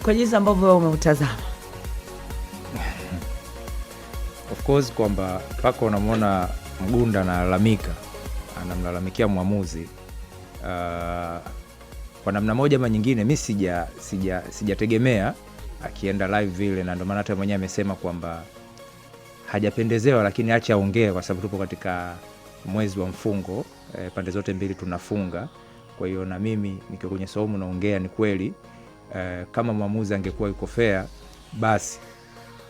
Kwa jinsi ambavyo umeutazama. Of course kwamba paka unamwona Mgunda anamlalamikia mwamuzi kwa namna moja ama nyingine. Mimi sijategemea akienda live vile, na ndio maana hata mwenyewe amesema kwamba hajapendezewa, lakini acha aongee kwa sababu tupo katika mwezi wa mfungo, pande zote mbili tunafunga. Kwa hiyo na mimi niko kwenye saumu naongea, ni kweli kama mwamuzi angekuwa yuko fair, basi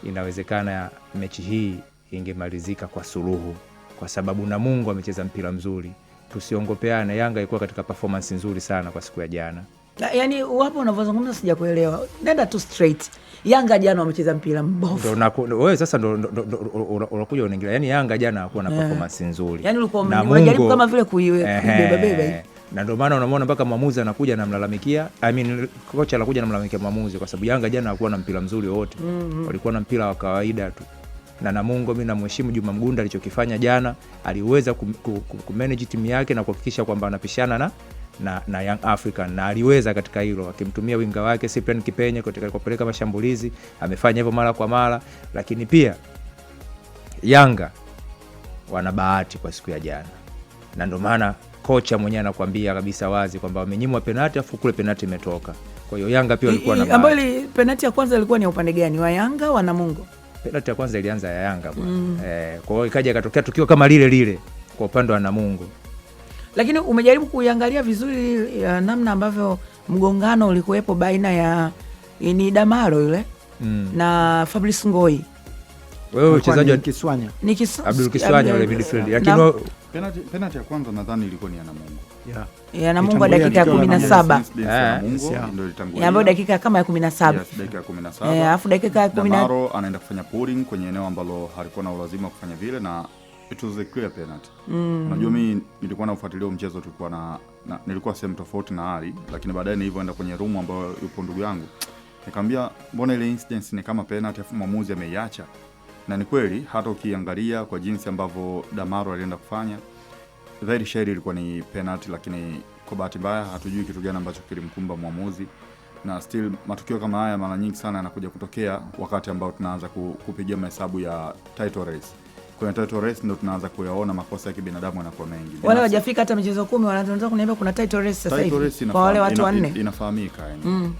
inawezekana mechi hii ingemalizika kwa suluhu, kwa sababu Namungo amecheza mpira mzuri. Tusiongopeane, Yanga ilikuwa katika performance nzuri sana kwa siku ya jana. Yaani wapo unavyozungumza sijakuelewa. Nenda tu straight. Yanga jana wamecheza mpira mbovu. Ndio wewe sasa ndio unakuja unaingilia. Yaani Yanga jana hakuwa na performance nzuri. Yaani ulikuwa unajaribu kama vile kuibeba. Na ndio maana unamwona mpaka mwamuzi anakuja anamlalamikia. Kocha anakuja anamlalamikia mwamuzi kwa sababu Yanga jana hakuwa na mpira mzuri wote. Walikuwa na mpira wa kawaida tu. Na Namungo, mimi namheshimu Juma Mgunda alichokifanya jana. Aliweza kumanage timu yake na kuhakikisha kwamba anapishana na Young African, na aliweza katika hilo, akimtumia winga wake Cyprian Kipenye katika kupeleka mashambulizi. Amefanya hivyo mara kwa mara, lakini pia Yanga wana bahati kwa siku ya jana, na ndio maana kocha mwenyewe anakuambia kabisa wazi kwamba wamenyimwa penalti afu kule penalti imetoka. Kwa hiyo Yanga pia walikuwa na bahati. Ambayo penalti ya kwanza ilikuwa ni upande gani, wa Yanga wa Namungo? Penalti ya kwanza ilianza ya Yanga bwana. Kwa hiyo ikaja ikatokea tukio kama lile kwa upande wa Namungo. Lakini umejaribu kuiangalia vizuri ya namna ambavyo mgongano ulikuwepo baina ya ni Damaro yule na Fabrice Ngoi. Wewe mchezaji wa Kiswanya. Abdul Kiswanya yule midfield. Lakini penalty ya kwanza nadhani ilikuwa ni ya Namungo. Ya Namungo dakika ya 17. Ndio ilitangulia. Ambayo dakika kama ya 17. Yes, dakika ya 17. Alafu dakika ya 10 Damaro anaenda kufanya pulling kwenye eneo ambalo halikuwa na ulazima kufanya vile, na it was a clear penalty. Unajua mimi nilikuwa naufuatilia mchezo, tulikuwa nilikuwa sehemu tofauti na Ali, lakini baadaye nilivyoenda kwenye room ambayo yupo ndugu yangu, nikamwambia mbona ile instance ni kama penalty afu mwamuzi ameiacha. Na ni kweli, hata ukiangalia kwa jinsi ambavyo Damaro alienda kufanya, dhahiri shahiri ilikuwa ni penalty, lakini kwa bahati mbaya hatujui kitu gani ambacho kilimkumba mwamuzi. Na still matukio kama haya mara nyingi sana yanakuja kutokea wakati ambao tunaanza kupigia mahesabu ya title race. Kwenye title race ndio tunaanza kuyaona makosa ya kibinadamu yanakuwa mengi. Wale hawajafika hata michezo 10 wanaanza kuniambia kuna title race sasa hivi. Kwa wale watu wanne inafahamika yani.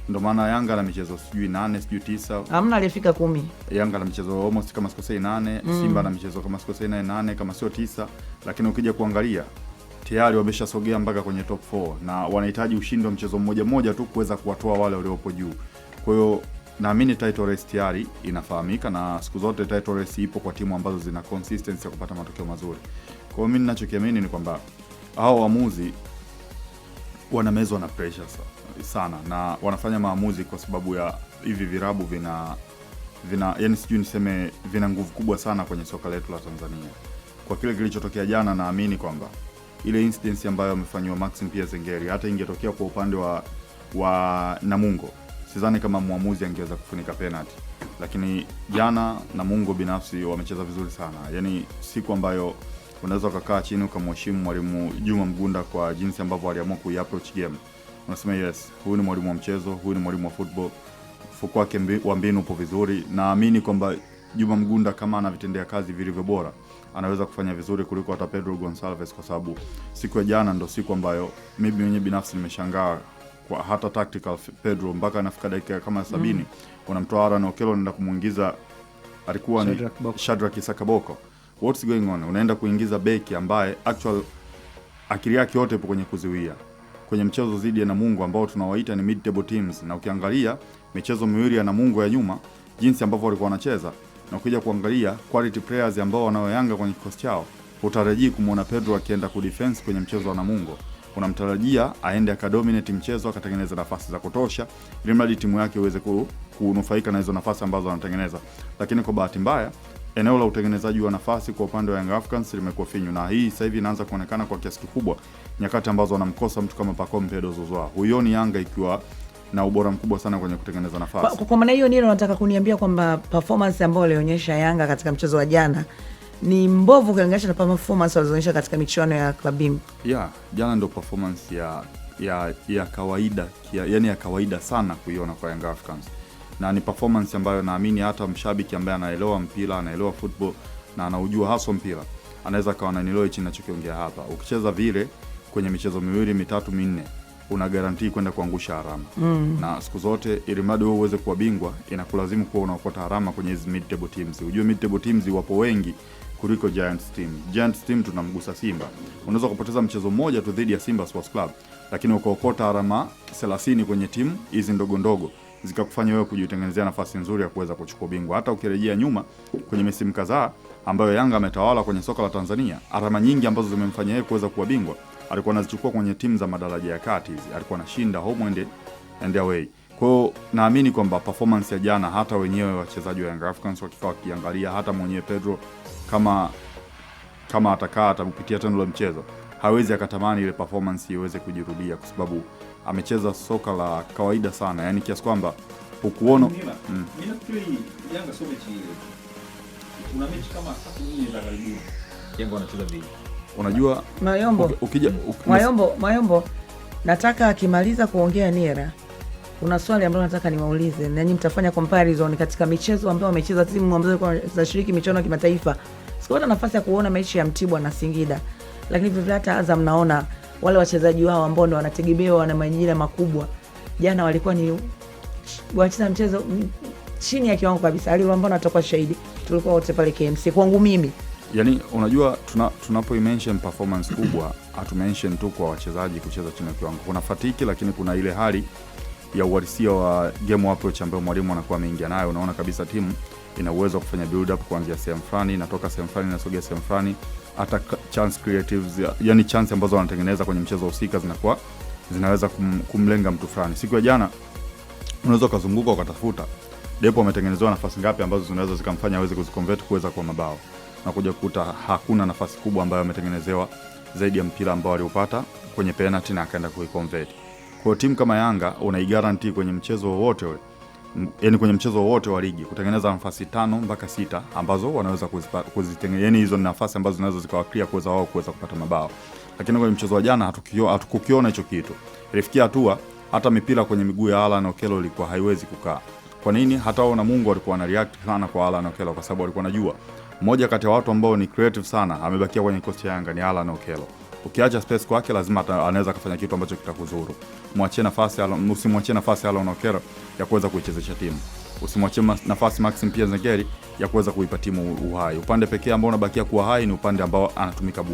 Ndio maana Yanga na michezo sijui 8 sijui 9. Hamna alifika 10. Yanga na michezo almost kama sikosei 8, Simba na michezo kama sikosei 8 kama sio 9, lakini ukija kuangalia tayari wameshasogea mpaka kwenye top 4 na wanahitaji ushindi wa mchezo mmoja tu kuweza kuwatoa wale waliopo juu. Kwa hiyo naamini title race tayari inafahamika, na siku zote title race ipo kwa timu ambazo zina consistency ya kupata matokeo mazuri. Kwa hiyo mimi ninachokiamini ni kwamba hao waamuzi wanamezwa na pressure sana na wanafanya maamuzi kwa sababu ya hivi virabu vina yani sijui niseme vina nguvu kubwa sana kwenye soka letu la Tanzania. Kwa kile kilichotokea jana, naamini kwamba ile incidence ambayo amefanywa Maxim Pia Zengeri hata ingetokea kwa upande wa Namungo, sidhani kama muamuzi angeweza kufunika penalty. Lakini jana Namungo binafsi wamecheza vizuri sana. Yaani siku ambayo unaweza kukaa chini ukamheshimu mwalimu Juma Mgunda kwa jinsi ambavyo aliamua kuiapproach game. Unasema yes, huyu ni mwalimu wa mchezo, huyu ni mwalimu wa football. Fuko wake wa mbinu upo vizuri. Naamini kwamba Juma Mgunda kama anavitendea kazi vilivyo bora, anaweza kufanya vizuri kuliko hata Pedro Gonçalves, kwa sababu siku ya jana ndo siku ambayo mimi mwenyewe binafsi nimeshangaa kwa hata tactical Pedro mpaka anafika dakika kama 70 unamtoa Aaron Okello na kumuingiza alikuwa ni Shadrack Isakaboko. What's going on? Unaenda kuingiza beki ambaye actual akili yake yote ipo kwenye kuziwia kwenye mchezo dhidi ya Namungo ambao tunawaita ni mid table teams. Na ukiangalia michezo miwili ya Namungo ya nyuma jinsi ambavyo walikuwa wanacheza, na ukija kuangalia quality players ambao wanao Yanga kwenye kikosi chao, utarajii kumuona Pedro akienda ku defense kwenye mchezo wa Namungo. Unamtarajia aende akadominate mchezo, akatengeneza nafasi za kutosha ili mradi timu yake iweze kunufaika na hizo nafasi ambazo anatengeneza. Lakini kwa bahati mbaya eneo la utengenezaji wa nafasi kwa upande wa Young Africans limekuwa finyu, na hii sasa hivi inaanza kuonekana kwa kiasi kikubwa nyakati ambazo wanamkosa mtu kama Pacome Pedro Zouzoua. Huioni Yanga ikiwa na ubora mkubwa sana kwenye kutengeneza nafasi. Kwa maana hiyo ndio nataka kuniambia kwamba performance ambayo alionyesha Yanga katika mchezo wa jana ni mbovu ukilinganisha na performance walizoonyesha katika michuano ya klabu bingwa. Jana ndio performance ya ya kawaida yani ya kawaida sana kuiona kwa Young Africans, na ni performance ambayo naamini hata mshabiki ambaye anaelewa mpira, anaelewa football na anaujua hasa mpira anaweza kawa ananielewa hichi ninachokiongea hapa. Ukicheza vile kwenye michezo miwili mitatu minne una guarantee kwenda kuangusha alama. Na siku zote ili mradi wewe uweze kuwa bingwa inakulazimu kuwa unaokota alama kwenye hizo mid table teams. Unajua mid table teams wapo wengi kuliko Giants team. Giants team tunamgusa Simba. Unaweza kupoteza mchezo mmoja tu dhidi ya Simba Sports Club, lakini ukaokota alama 30 kwenye timu hizi ndogo ndogo zikakufanya wewe kujitengenezea nafasi nzuri ya kuweza kuchukua bingwa. Hata ukirejea nyuma kwenye misimu kadhaa ambayo Yanga ametawala kwenye soka la Tanzania, alama nyingi ambazo zimemfanya yeye kuweza kuwa bingwa alikuwa anazichukua kwenye timu za madaraja ya kati hizi, alikuwa anashinda home and away. Kwa hiyo naamini kwamba performance ya jana hata wenyewe wachezaji wa Young Africans wakikaa wakiangalia, hata mwenyewe Pedro kama atakaa atakupitia tendo la mchezo hawezi akatamani ile performance iweze kujirudia, kwa sababu amecheza soka la kawaida sana, yani kiasi kwamba ukuona mimi nafikiri Yanga sio mechi ile. Kuna mechi kama 3 za karibuni Yanga wanacheza vile. Unajua Mayombo, nataka akimaliza kuongea Nira, kuna swali ambalo nataka niwaulize, na nyinyi mtafanya comparison katika michezo ambayo wamecheza timu ambazo zinashiriki michuano ya kimataifa. Sikupata nafasi ya kuona mechi ya Mtibwa na Singida, lakini vile hata Azam naona wale wachezaji wao ambao ndio wanategemewa na majina makubwa, jana walikuwa ni wacheza mchezo chini ya kiwango kabisa. Ali ambao natoka shahidi, tulikuwa wote pale KMC. Kwangu mimi, yani unajua tunapo mention performance kubwa atu mention tu kwa wachezaji kucheza chini ya kiwango. Kuna fatiki, lakini kuna ile hali ya uhalisia wa game approach ambayo mwalimu anakuwa ameingia nayo. Unaona kabisa timu ina uwezo wa kufanya build up kuanzia sehemu fulani, inatoka sehemu fulani inasogea sehemu fulani, hata chance creatives, yani chance ambazo wanatengeneza kwenye mchezo husika zinakuwa zinaweza kumlenga mtu fulani. Siku ya jana unaweza kuzunguka ukatafuta Depo ametengenezewa nafasi ngapi ambazo zinaweza zikamfanya aweze kuziconvert kuweza kwa mabao, na kuja kukuta hakuna nafasi kubwa ambayo ametengenezewa zaidi ya mpira ambao aliupata kwenye penalty na akaenda kuiconvert. Kwa timu kama Yanga unaigarantii kwenye mchezo wowote ule, yani kwenye mchezo wowote wa ligi kutengeneza nafasi 5 mpaka 6 ambazo wanaweza kuzitengeneza, yani hizo ni nafasi ambazo zinaweza zikawa clear kuweza wao kuweza kupata mabao. Lakini kwenye mchezo wa jana hatukukiona hicho kitu. Ilifikia hatua hata mipira kwenye miguu ya Alan Okello ilikuwa haiwezi kukaa. Kwa nini? Hata wao na Mungu walikuwa wana react sana kwa Alan Okello, kwa sababu walikuwa wanajua mmoja kati ya watu ambao ni creative sana amebakia kwenye kosti ya Yanga ni Alan Okello. Ukiacha space kwake lazima anaweza kufanya kitu ambacho kitakuzuru. Usimwachie nafasi Alan Okello ya kuweza kuichezesha timu. Usimwachie nafasi Maxim Pia Nzengeri ya kuweza kuipa timu uhai. Upande pekee ambao unabakia kuwa hai ni upande ambao anatumika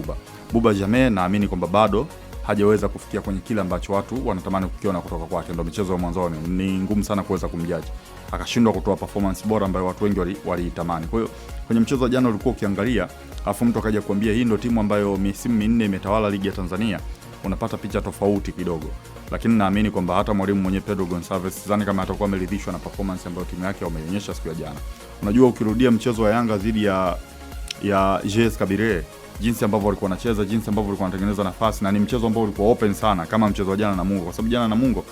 Buba Jammeh, naamini kwamba bado hajaweza kufikia kwenye kile ambacho watu wanatamani kukiona kutoka kwake. Ndio michezo ya mwanzoni ni ngumu sana kuweza kumjaji, akashindwa kutoa performance bora ambayo watu wengi waliitamani. Kwa hiyo kwenye mchezo wa jana ulikuwa ukiangalia, afu mtu akaja kuambia hii ndio timu ambayo misimu 4 imetawala ligi ya Tanzania, unapata picha tofauti kidogo. Lakini naamini kwamba hata mwalimu mwenye Pedro Gonçalves sidhani kama atakuwa ameridhishwa na performance ambayo timu yake wameonyesha siku ya jana. Unajua ukirudia mchezo wa Yanga dhidi ya JS Kabylie, jinsi ambavyo walikuwa wanacheza, jinsi ambavyo walikuwa wanatengeneza nafasi, na ni mchezo ambao ulikuwa open sana kama mchezo wa jana na Mungo, kwa sababu jana na Mungo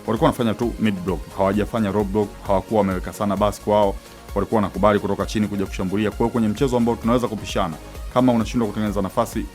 walikuwa wanafanya tu mid block, hawajafanya rob block, hawakuwa wameweka sana basi kwao, walikuwa wanakubali kutoka chini kuja kushambulia. Kwa hiyo kwenye mchezo ambao tunaweza kupishana, kama unashindwa kutengeneza nafasi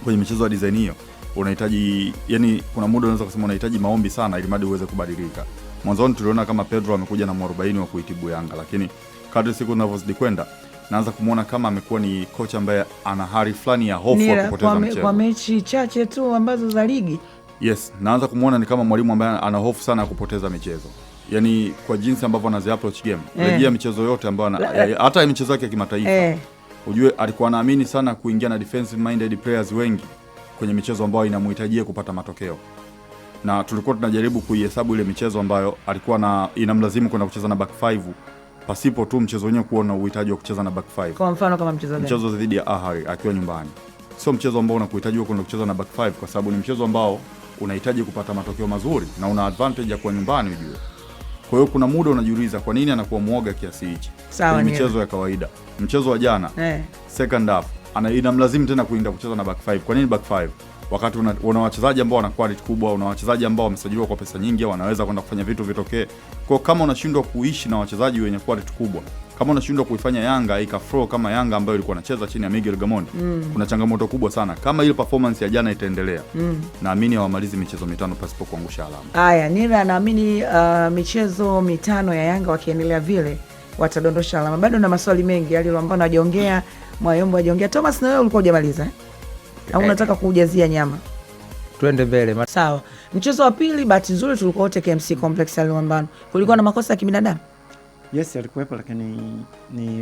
kwenye michezo ya design hiyo, unahitaji, yani kuna muda unaweza kusema unahitaji maombi sana ili madi uweze kubadilika. Mwanzoni tuliona kama Pedro amekuja na 40 wa kuitibu Yanga, lakini kadri siku zinavyozidi kwenda naanza kumuona kama amekuwa ni kocha ambaye ana hali fulani ya hofu ya kupoteza mchezo. Kwa mechi chache tu ambazo za ligi. Yes, naanza kumuona ni kama mwalimu ambaye ana hofu sana ya kupoteza michezo. Yaani kwa jinsi ambavyo anazi approach game. Rejea michezo yote ambayo hata michezo yake ya kimataifa. Ujue alikuwa anaamini sana kuingia na defensive minded players wengi kwenye michezo ambayo inamhitajia kupata matokeo. Na tulikuwa tunajaribu kuihesabu ile michezo ambayo alikuwa inamlazimu kwenda kucheza na back 5. Pasipo tu mchezo wenyewe kuona uhitaji wa kucheza na back 5. Kwa mfano kama mchezo dhidi ya Ahly akiwa nyumbani. Sio mchezo ambao unakuhitaji kwenda kucheza na back 5, kwa sababu ni mchezo ambao unahitaji kupata matokeo mazuri na una advantage ya kuwa nyumbani ujue. Kwa hiyo kuna muda unajiuliza kwa nini anakuwa muoga kiasi hichi. Ni michezo ya kawaida. Mchezo wa jana second half inamlazimu tena kuingia kucheza na back 5. Kwa nini back 5? Wakati una wachezaji ambao wana quality kubwa, una wachezaji ambao wamesajiliwa kwa pesa nyingi, wanaweza kwenda kufanya vitu vitokee. Kwa kama unashindwa kuishi na wachezaji wenye quality kubwa, Kama unashindwa kuifanya Yanga ikaflow kama Yanga ambayo ilikuwa inacheza chini ya Miguel Gamondi, kuna changamoto kubwa sana. Kama ile performance ya jana itaendelea, naamini hawamalizi michezo 5 pasipo kuangusha alama. Haya, Nira naamini michezo 5 ya Yanga wakiendelea vile watadondosha alama. Bado na maswali mengi yale ambao hajaongea, Mwayombo hajaongea. Thomas, na wewe ulikuwa hujamaliza au unataka kuujazia nyama? Twende mbele. Sawa. Mchezo wa pili, bahati nzuri tulikuwa wote KMC Complex Aliwambano. Kulikuwa na makosa ya kibinadamu? Yes, yalikuwepo, lakini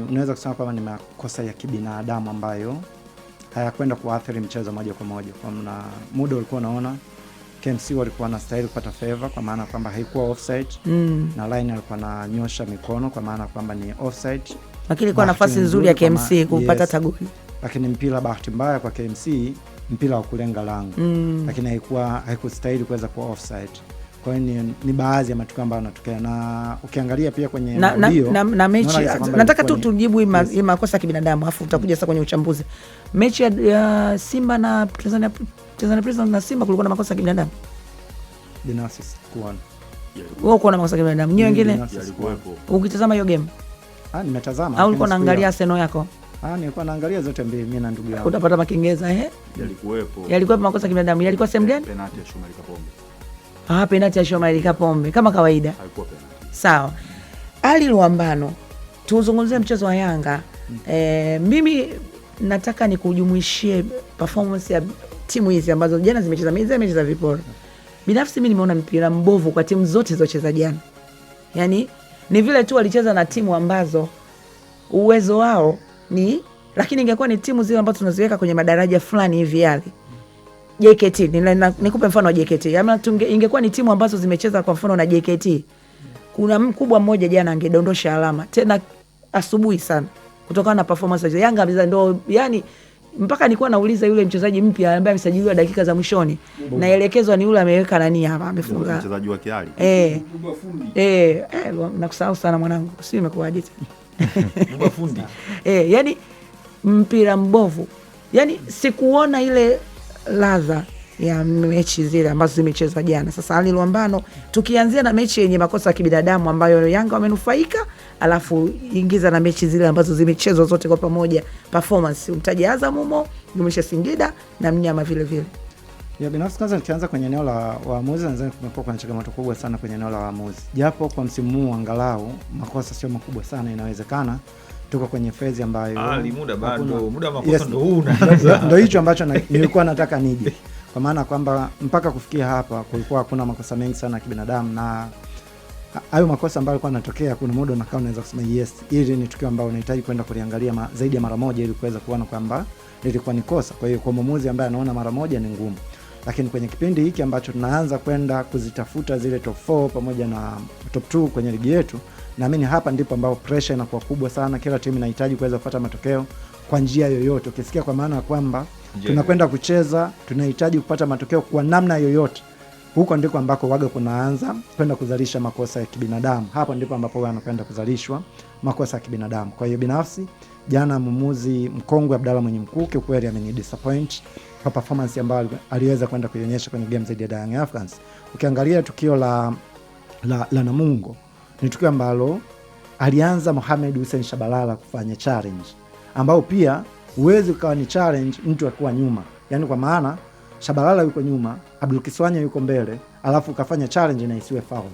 unaweza kusema kwamba ni makosa ya kibinadamu ambayo hayakwenda kuathiri mchezo moja kwa moja. Kwa maana muda ulikuwa unaona KMC walikuwa wanastahili kupata favor kwa maana kwamba haikuwa offside, na line alikuwa ananyosha mikono kwa maana kwamba ni offside. Lakini ilikuwa nafasi nzuri ya KMC kupata tagoli. Lakini mpira, bahati mbaya kwa KMC, mpira wa kulenga lango. Lakini haikustahili kuweza kuwa offside. Kwa hiyo ni baadhi ya matukio ambayo yanatokea, na ukiangalia pia kwenye na mechi, nataka tu tujibu hii makosa ya kibinadamu afu utakuja sasa kwenye uchambuzi. Mechi ya Simba na Tanzania Prisons na Simba kulikuwa na makosa ya kibinadamu? Binafsi sikuona. Wewe uko na makosa ya kibinadamu? Nyinyi wengine ukitazama hiyo game? Nimetazama. Au ulikuwa unaangalia Arsenal yako? Nilikuwa naangalia zote mbili mimi na ndugu yangu. Utapata makengeza Yalikuwepo makosa ya kibinadamu. Yalikuwa sehemu gani? Penalty ya Shomari Kapombe. Penalty ya Shomari Kapombe kama kawaida. Haikuwa penalty. Sawa. Ali Luambano, tuzungumzie mchezo wa Yanga. Mimi nataka nikujumuishie performance ya timu hizi ambazo jana zimecheza viporo. Binafsi mimi nimeona mpira mbovu kwa timu zote zilizocheza jana. Yaani ni vile tu walicheza na timu ambazo uwezo wao lakini ingekuwa ni timu zile ambazo tunaziweka kwenye madaraja fulani hivi yale. JKT, nikupe mfano wa JKT. Ingekuwa ni timu ambazo zimecheza kwa mfano na JKT, kuna mkubwa mmoja jana angedondosha alama tena asubuhi sana kutokana na performance ya Yanga. Ndio yani mpaka nilikuwa nauliza yule mchezaji mpya ambaye amesajiliwa dakika za mwishoni, naelekezwa ni yule ameweka nani hapa, amefunga mchezaji wa Kiali. Nakusahau sana mwanangu, sio imekuwaje tena fundi. Yani mpira mbovu, yani sikuona ile ladha ya mechi zile ambazo zimechezwa jana. Sasa Ali Luambano, tukianzia na mechi yenye makosa ya kibinadamu ambayo Yanga wamenufaika, alafu ingiza na mechi zile ambazo zimechezwa zote kwa pamoja, performance umtaje Azam humo, Jumlisha Singida na Mnyama vile vile. Ya binafsi kwanza nikianza kwenye eneo la waamuzi, nadhani kumekuwa kuna changamoto kubwa sana kwenye eneo la waamuzi. Japo kwa msimu huu angalau makosa sio makubwa sana, inawezekana tuko kwenye phase ambayo muda makosa ndo huu ndio hicho ambacho nilikuwa nataka nije. Kwa maana kwamba mpaka kufikia hapa kulikuwa hakuna makosa mengi sana ya kibinadamu, na hayo makosa ambayo yalikuwa yanatokea kuna muda unakaa unaweza kusema yes, hili ni tukio ambalo unahitaji kwenda kuliangalia zaidi ya mara moja ili kuweza kuona kwamba lilikuwa ni kosa. Kwa hiyo kwa mwamuzi ambaye anaona mara moja ni ngumu. Lakini kwenye kipindi hiki ambacho tunaanza kwenda kuzitafuta zile top 4 pamoja na top 2 kwenye ligi yetu, naamini hapa ndipo ambapo pressure inakuwa kubwa sana. Kila timu inahitaji kuweza kupata matokeo kwa njia yoyote. Ukisikia kwa maana kwamba tunakwenda kucheza, tunahitaji kupata matokeo kwa namna yoyote, huko ndiko ambako waga kunaanza kwenda kuzalisha makosa ya kibinadamu. Hapa ndipo ambapo wanakwenda kuzalishwa makosa ya kibinadamu. Kwa hiyo binafsi jana mwamuzi mkongwe Abdalla Mwenye Mkuu kwa kweli amenidisappoint kwa performance ambayo aliweza kwenda kuionyesha kwenye game zaidi ya Young Africans. Ukiangalia tukio la Namungo, ni tukio ambalo alianza Mohamed Hussein Shabalala kufanya challenge, ambao pia uwezi ukawa ni challenge mtu akuwa nyuma. Yani kwa maana Shabalala yuko nyuma, Abdul Kiswanya yuko mbele, alafu ukafanya challenge na isiwe foul.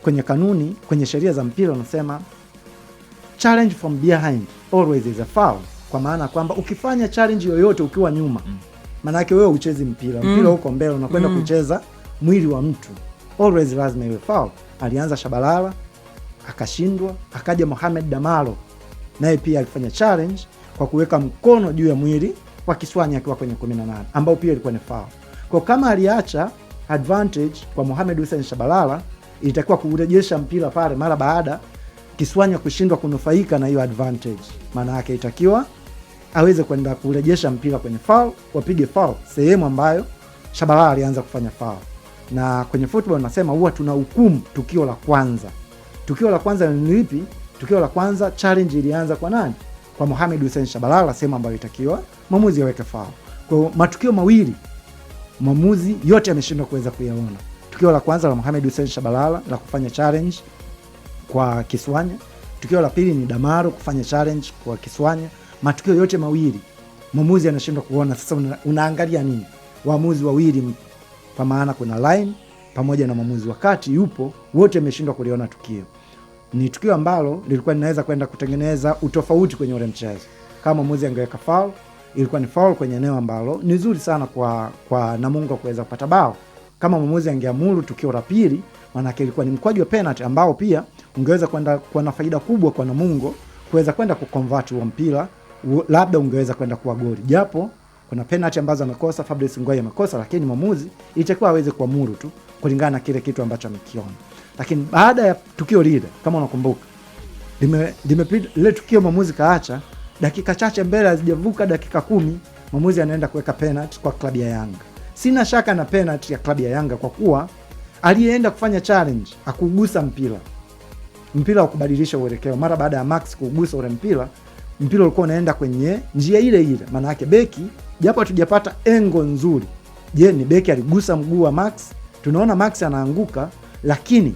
Kwenye kanuni, kwenye sheria za mpira unasema challenge from behind always is a foul. Kwa maana kwamba ukifanya challenge yoyote ukiwa nyuma, maana yake wewe uchezi mpira uko mbele, unakwenda kucheza mwili wa mtu, always lazima iwe foul. Alianza Shabalala akashindwa, akaja Mohamed Damalo naye pia alifanya challenge kwa kuweka mkono juu ya mwili wa Kiswanya akiwa kwenye 18, ambao pia ilikuwa ni foul. Kwa kama aliacha advantage kwa Mohamed Hussein Shabalala, ilitakiwa kurejesha mpira pale mara baada Kiswanya kushindwa kunufaika na hiyo advantage. Maana yake itakiwa aweze kwenda kurejesha mpira kwenye foul, wapige foul sehemu ambayo Shabalala alianza kufanya foul. Na kwenye football nasema huwa tuna hukumu tukio la kwanza. Tukio la kwanza ni lipi? Tukio la kwanza challenge ilianza kwa nani? Kwa Mohamed Hussein Shabalala, sehemu ambayo itakiwa mwamuzi aweke foul. Kwa matukio mawili mwamuzi yote ameshindwa kuweza kuyaona. Tukio la kwanza la Mohamed Hussein Shabalala la kufanya challenge kwa Kiswanya, Tukio la pili ni Damaro kufanya challenge kwa Kiswanya. Matukio yote mawili mwamuzi anashindwa kuona. Sasa unaangalia nini? Waamuzi wawili, kwa maana kuna line pamoja na mwamuzi wakati yupo, wote wameshindwa kuliona tukio. Ni tukio ambalo lilikuwa linaweza kwenda kutengeneza utofauti kwenye ule mchezo. Kama mwamuzi angeweka foul, ilikuwa ni foul kwenye eneo ambalo ni nzuri sana kwa Namungo kuweza kupata bao. Kama mwamuzi angeamuru tukio la pili, maana ilikuwa ni mkwaju wa penalty ambao pia ungeweza kwenda kuwa na faida kubwa kwa Namungo kuweza kwenda kuconvert huo mpira, labda ungeweza kwenda kuwa goli. Japo kuna penalty ambazo amekosa Fabrice Ngoyi amekosa, lakini mwamuzi ilitakiwa aweze kuamuru tu kulingana na kile kitu ambacho amekiona. Lakini baada ya tukio lile, kama unakumbuka, limepita ile tukio, mwamuzi kaacha dakika chache mbele, hazijavuka dakika 10, mwamuzi anaenda kuweka penalty kwa klabu ya Yanga. Sina shaka na penalty ya klabu ya Yanga kwa kuwa aliyeenda kufanya challenge akugusa mpira wa kubadilisha uelekeo. Mara baada ya Max kugusa ule mpira ulikuwa unaenda kwenye njia ile ile. Maana yake beki, japo hatujapata engo nzuri, je, ni beki aligusa mguu wa Max? Tunaona Max anaanguka, lakini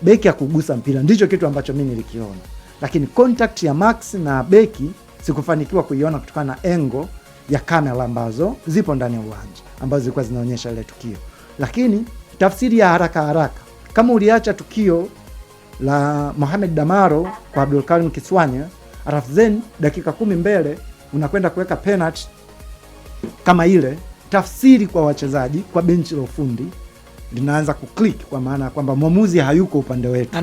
beki akugusa mpira. Ndicho kitu ambacho mimi nilikiona, lakini contact ya Max na beki sikufanikiwa kuiona kutokana na engo ya kamera ambazo zipo ndani ya uwanja ambazo zilikuwa zinaonyesha ile tukio. Lakini tafsiri ya haraka, kama uliacha tukio la Mohamed Damaro kwa Abdul Karim Kiswanya, alafu then dakika 10 mbele unakwenda kuweka penalty kama ile, tafsiri kwa wachezaji, kwa benchi la ufundi linaanza kuklik, kwa maana kwamba mwamuzi hayuko upande wetu,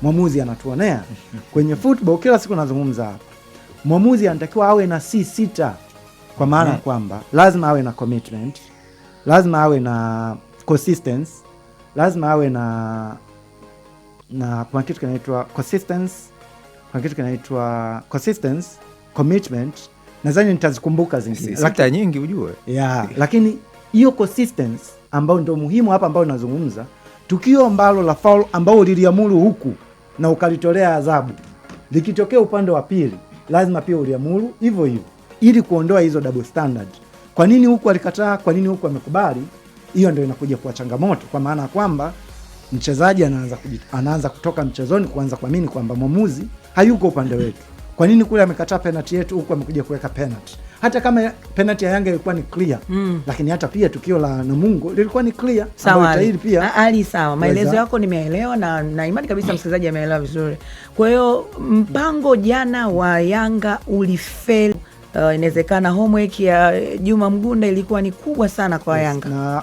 mwamuzi anatuonea. Kwenye football kila siku nazungumza hapa, mwamuzi anatakiwa awe na C6, kwa maana kwamba lazima awe na commitment, lazima awe na consistency, lazima awe na kuna kitu kinaitwa consistency, commitment. Nadhani nitazikumbuka zingine, lakini nyingi ujue. Lakini hiyo consistency ambao ndio muhimu hapa, ambao nazungumza, tukio ambalo la foul ambao liliamuru huku na ukalitolea adhabu, likitokea upande wa pili lazima pia uliamuru hivyo hivyo, ili kuondoa hizo double standard. Kwa nini huku alikataa, kwa nini huku amekubali? Hiyo ndio inakuja kuwa changamoto, kwa maana kwamba mchezaji anaanza kutoka mchezoni kuanza kuamini kwamba mwamuzi hayuko upande wetu. Kwa nini kule amekataa penalty yetu, huku amekuja kuweka penalty? Hata kama penalty ya Yanga ilikuwa ni clear, lakini hata pia tukio la Namungo lilikuwa ni clear. Sawa, sawa. Maelezo yako nimeelewa na imani kabisa msikilizaji ameelewa vizuri. Kwa hiyo mpango jana wa Yanga ulifeli. Inawezekana homework ya Juma Mgunda ilikuwa ni kubwa sana kwa Yanga. Na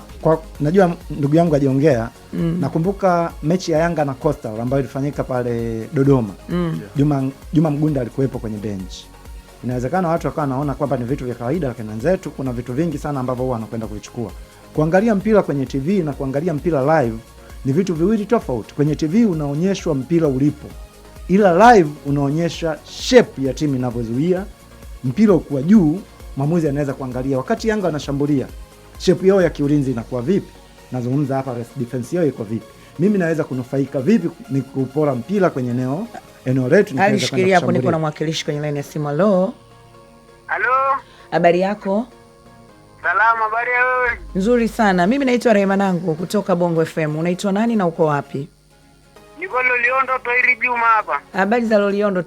najua ndugu yangu ajiongea, nakumbuka mechi ya Yanga na Coastal ambayo ilifanyika pale Dodoma. Juma Mgunda alikuwepo kwenye bench. Inawezekana watu wakawa wanaona kwamba ni vitu vya kawaida, lakini wenzetu kuna vitu vingi sana ambavyo huwa wanakwenda kuvichukua. Kuangalia mpira kwenye TV na kuangalia mpira live ni vitu viwili tofauti. Kwenye TV unaonyeshwa mpira ulipo, ila live unaonyesha shape ya timu inavyozuia mpira ukiwa juu. Mwamuzi anaweza kuangalia wakati Yanga wanashambulia, shape yao ya kiulinzi inakuwa vipi. Nazungumza hapa defense yao iko vipi, mimi naweza kunufaika vipi ni kupora mpira kwenye eneo letu. Alishikilia hapo, niko na mwakilishi kwenye line ya simu. Halo, habari yako? Salama, habari ya wewe? Nzuri sana. Mimi naitwa Rehema Nangu kutoka Bongo FM. Unaitwa nani na uko wapi? Niko Loliondo Toiri Juma hapa. Habari za Loliondo?